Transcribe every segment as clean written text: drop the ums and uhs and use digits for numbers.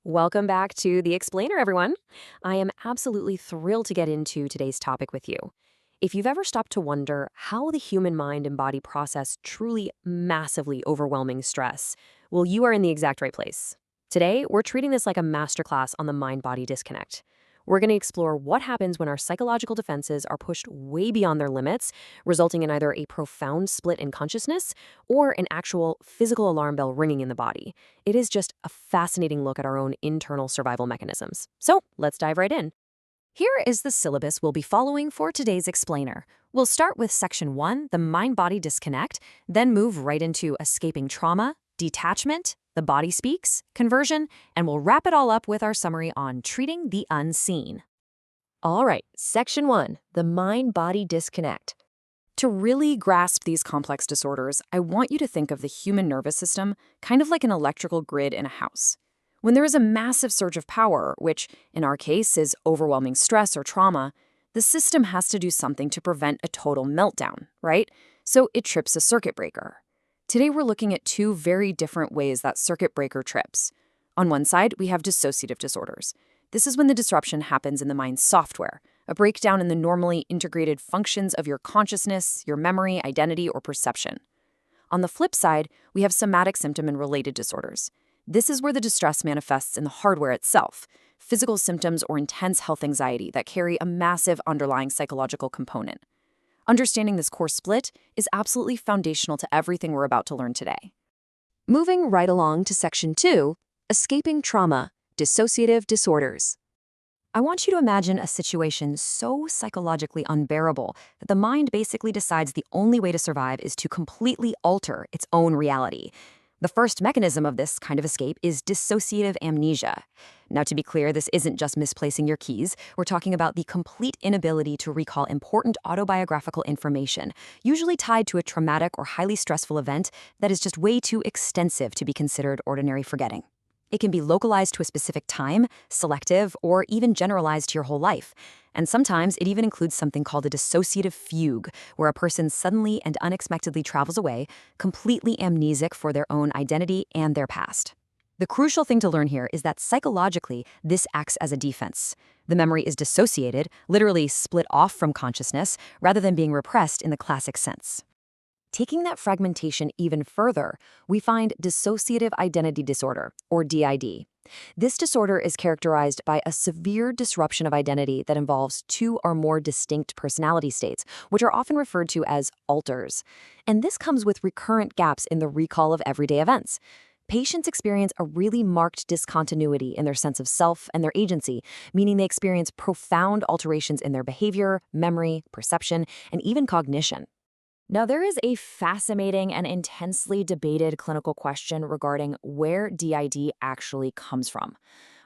Welcome back to The Explainer, everyone. I am absolutely thrilled to get into today's topic with you. If you've ever stopped to wonder how the human mind and body process truly massively overwhelming stress, well, you are in the exact right place. Today, we're treating this like a masterclass on the mind-body disconnect. We're going to explore what happens when our psychological defenses are pushed way beyond their limits, resulting in either a profound split in consciousness or an actual physical alarm bell ringing in the body. It is just a fascinating look at our own internal survival mechanisms. So let's dive right in. Here is the syllabus we'll be following for today's explainer. We'll start with Section 1, the mind-body disconnect, then move right into escaping trauma, detachment, the body speaks, conversion, and we'll wrap it all up with our summary on treating the unseen. All right, Section 1, the mind-body disconnect. To really grasp these complex disorders, I want you to think of the human nervous system kind of like an electrical grid in a house. When there is a massive surge of power, which in our case is overwhelming stress or trauma, the system has to do something to prevent a total meltdown, right? So it trips a circuit breaker. Today we're looking at two very different ways that circuit breaker trips. On one side, we have dissociative disorders. This is when the disruption happens in the mind's software, a breakdown in the normally integrated functions of your consciousness, your memory, identity, or perception. On the flip side, we have somatic symptom and related disorders. This is where the distress manifests in the hardware itself, physical symptoms or intense health anxiety that carry a massive underlying psychological component. Understanding this core split is absolutely foundational to everything we're about to learn today. Moving right along to Section 2, escaping trauma, dissociative disorders. I want you to imagine a situation so psychologically unbearable that the mind basically decides the only way to survive is to completely alter its own reality. The first mechanism of this kind of escape is dissociative amnesia. Now, to be clear, this isn't just misplacing your keys. We're talking about the complete inability to recall important autobiographical information, usually tied to a traumatic or highly stressful event that is just way too extensive to be considered ordinary forgetting. It can be localized to a specific time, selective, or even generalized to your whole life. And sometimes it even includes something called a dissociative fugue, where a person suddenly and unexpectedly travels away, completely amnesic for their own identity and their past. The crucial thing to learn here is that psychologically, this acts as a defense. The memory is dissociated, literally split off from consciousness, rather than being repressed in the classic sense. Taking that fragmentation even further, we find dissociative identity disorder, or DID. This disorder is characterized by a severe disruption of identity that involves two or more distinct personality states, which are often referred to as alters. And this comes with recurrent gaps in the recall of everyday events. Patients experience a really marked discontinuity in their sense of self and their agency, meaning they experience profound alterations in their behavior, memory, perception, and even cognition. Now, there is a fascinating and intensely debated clinical question regarding where DID actually comes from.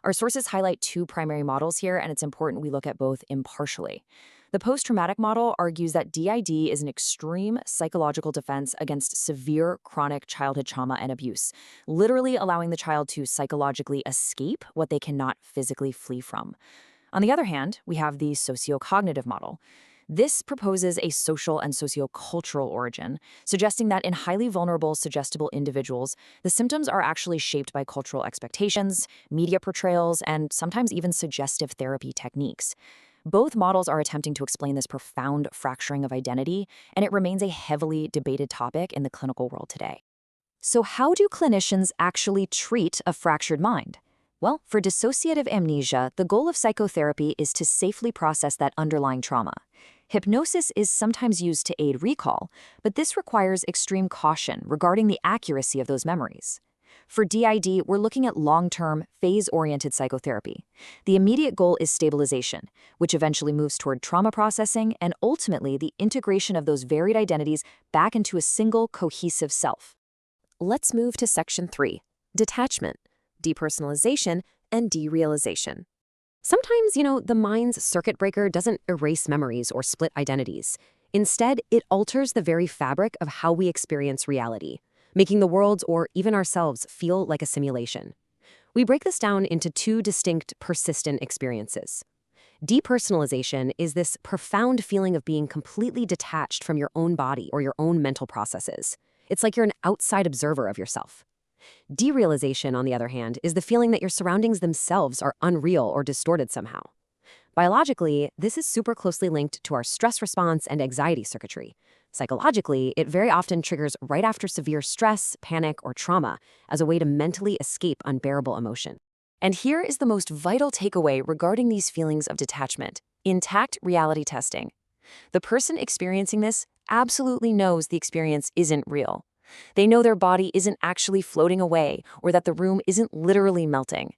Our sources highlight two primary models here, and it's important we look at both impartially. The post-traumatic model argues that DID is an extreme psychological defense against severe chronic childhood trauma and abuse, literally allowing the child to psychologically escape what they cannot physically flee from. On the other hand, we have the sociocognitive model. This proposes a social and sociocultural origin, suggesting that in highly vulnerable, suggestible individuals, the symptoms are actually shaped by cultural expectations, media portrayals, and sometimes even suggestive therapy techniques. Both models are attempting to explain this profound fracturing of identity, and it remains a heavily debated topic in the clinical world today. So how do clinicians actually treat a fractured mind? Well, for dissociative amnesia, the goal of psychotherapy is to safely process that underlying trauma. Hypnosis is sometimes used to aid recall, but this requires extreme caution regarding the accuracy of those memories. For DID, we're looking at long-term, phase-oriented psychotherapy. The immediate goal is stabilization, which eventually moves toward trauma processing and ultimately the integration of those varied identities back into a single, cohesive self. Let's move to Section 3, detachment, depersonalization, and derealization. Sometimes, the mind's circuit breaker doesn't erase memories or split identities. Instead, it alters the very fabric of how we experience reality, making the world or even ourselves feel like a simulation. We break this down into two distinct, persistent experiences. Depersonalization is this profound feeling of being completely detached from your own body or your own mental processes. It's like you're an outside observer of yourself. Derealization, on the other hand, is the feeling that your surroundings themselves are unreal or distorted somehow. Biologically, this is super closely linked to our stress response and anxiety circuitry. Psychologically, it very often triggers right after severe stress, panic, or trauma as a way to mentally escape unbearable emotion. And here is the most vital takeaway regarding these feelings of detachment: intact reality testing. The person experiencing this absolutely knows the experience isn't real. They know their body isn't actually floating away or that the room isn't literally melting.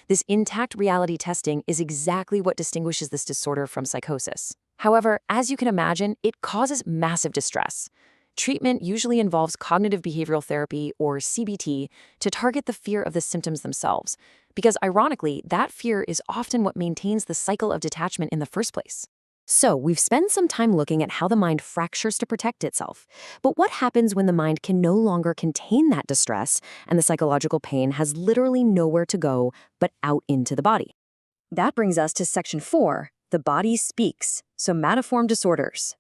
This intact reality testing is exactly what distinguishes this disorder from psychosis. However, as you can imagine, it causes massive distress. Treatment usually involves cognitive behavioral therapy, or CBT, to target the fear of the symptoms themselves, because ironically, that fear is often what maintains the cycle of detachment in the first place. So, we've spent some time looking at how the mind fractures to protect itself. But what happens when the mind can no longer contain that distress and the psychological pain has literally nowhere to go but out into the body? That brings us to section 4, the body speaks, somatoform disorders.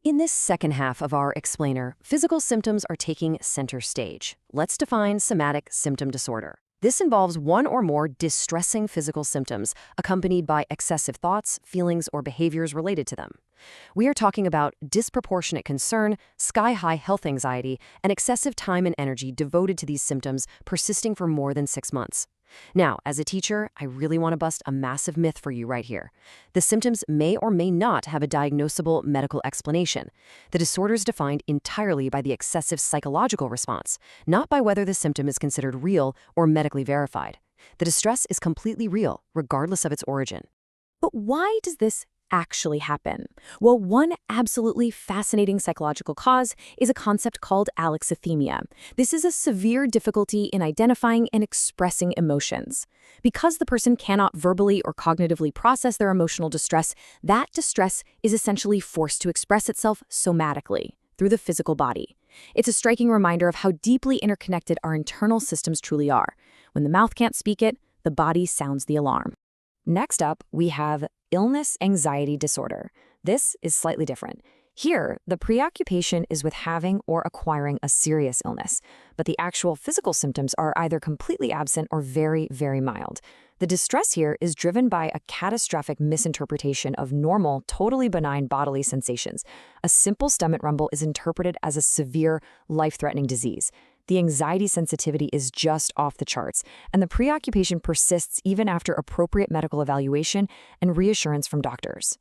In this second half of our explainer, physical symptoms are taking center stage. Let's define somatic symptom disorder. This involves one or more distressing physical symptoms accompanied by excessive thoughts, feelings, or behaviors related to them. We are talking about disproportionate concern, sky-high health anxiety, and excessive time and energy devoted to these symptoms persisting for more than 6 months. Now, as a teacher, I really want to bust a massive myth for you right here. The symptoms may or may not have a diagnosable medical explanation. The disorder is defined entirely by the excessive psychological response, not by whether the symptom is considered real or medically verified. The distress is completely real, regardless of its origin. But why does this actually happen? Well, one absolutely fascinating psychological cause is a concept called alexithymia. This is a severe difficulty in identifying and expressing emotions. Because the person cannot verbally or cognitively process their emotional distress, that distress is essentially forced to express itself somatically, through the physical body. It's a striking reminder of how deeply interconnected our internal systems truly are. When the mouth can't speak it, the body sounds the alarm. Next up, we have illness anxiety disorder. This is slightly different. Here, the preoccupation is with having or acquiring a serious illness, but the actual physical symptoms are either completely absent or very, very mild. The distress here is driven by a catastrophic misinterpretation of normal, totally benign bodily sensations. A simple stomach rumble is interpreted as a severe, life-threatening disease. The anxiety sensitivity is just off the charts, and the preoccupation persists even after appropriate medical evaluation and reassurance from doctors.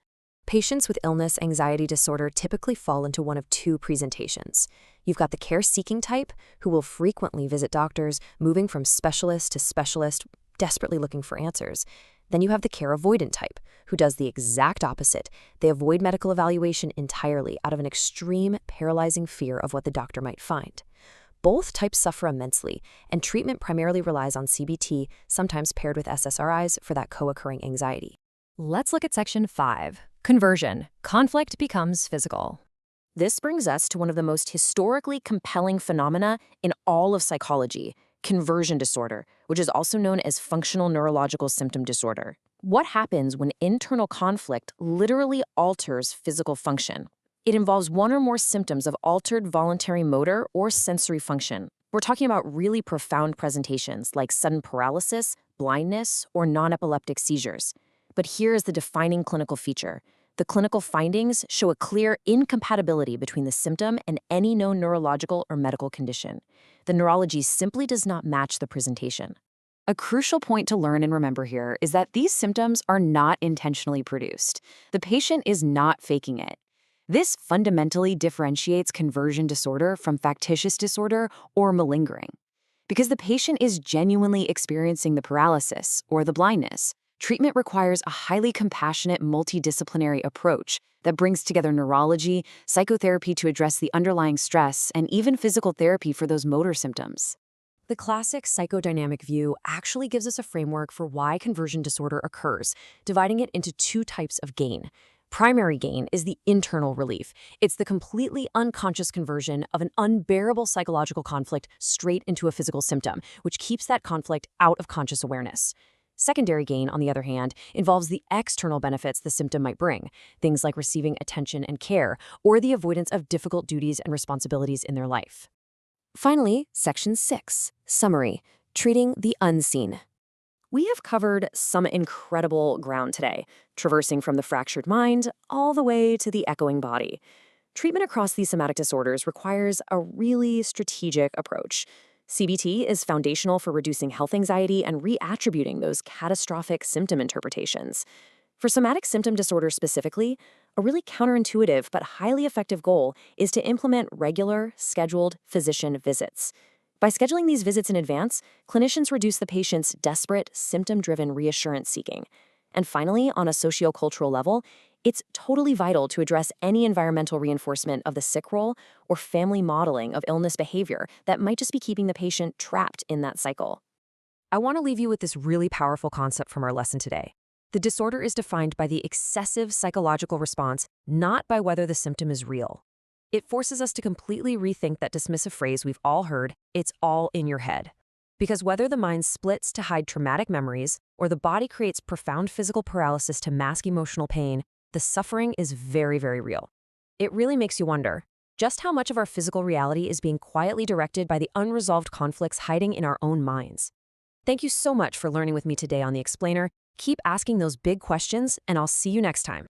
Patients with illness anxiety disorder typically fall into one of two presentations. You've got the care-seeking type, who will frequently visit doctors, moving from specialist to specialist, desperately looking for answers. Then you have the care-avoidant type, who does the exact opposite. They avoid medical evaluation entirely out of an extreme, paralyzing fear of what the doctor might find. Both types suffer immensely, and treatment primarily relies on CBT, sometimes paired with SSRIs, for that co-occurring anxiety. Let's look at section 5, conversion. Conflict becomes physical. This brings us to one of the most historically compelling phenomena in all of psychology: conversion disorder, which is also known as functional neurological symptom disorder. What happens when internal conflict literally alters physical function? It involves one or more symptoms of altered voluntary motor or sensory function. We're talking about really profound presentations like sudden paralysis, blindness, or non-epileptic seizures. But here is the defining clinical feature. The clinical findings show a clear incompatibility between the symptom and any known neurological or medical condition. The neurology simply does not match the presentation. A crucial point to learn and remember here is that these symptoms are not intentionally produced. The patient is not faking it. This fundamentally differentiates conversion disorder from factitious disorder or malingering. Because the patient is genuinely experiencing the paralysis or the blindness, treatment requires a highly compassionate, multidisciplinary approach that brings together neurology, psychotherapy to address the underlying stress, and even physical therapy for those motor symptoms. The classic psychodynamic view actually gives us a framework for why conversion disorder occurs, dividing it into two types of gain. Primary gain is the internal relief. It's the completely unconscious conversion of an unbearable psychological conflict straight into a physical symptom, which keeps that conflict out of conscious awareness. Secondary gain, on the other hand, involves the external benefits the symptom might bring, things like receiving attention and care, or the avoidance of difficult duties and responsibilities in their life. Finally, Section 6, Summary, Treating the Unseen. We have covered some incredible ground today, traversing from the fractured mind all the way to the echoing body. Treatment across these somatic disorders requires a really strategic approach. CBT is foundational for reducing health anxiety and reattributing those catastrophic symptom interpretations. For somatic symptom disorders specifically, a really counterintuitive but highly effective goal is to implement regular, scheduled physician visits. By scheduling these visits in advance, clinicians reduce the patient's desperate, symptom-driven reassurance seeking. And finally, on a sociocultural level, it's totally vital to address any environmental reinforcement of the sick role or family modeling of illness behavior that might just be keeping the patient trapped in that cycle. I want to leave you with this really powerful concept from our lesson today. The disorder is defined by the excessive psychological response, not by whether the symptom is real. It forces us to completely rethink that dismissive phrase we've all heard, "It's all in your head." Because whether the mind splits to hide traumatic memories or the body creates profound physical paralysis to mask emotional pain, the suffering is very, very real. It really makes you wonder just how much of our physical reality is being quietly directed by the unresolved conflicts hiding in our own minds. Thank you so much for learning with me today on The Explainer. Keep asking those big questions, and I'll see you next time.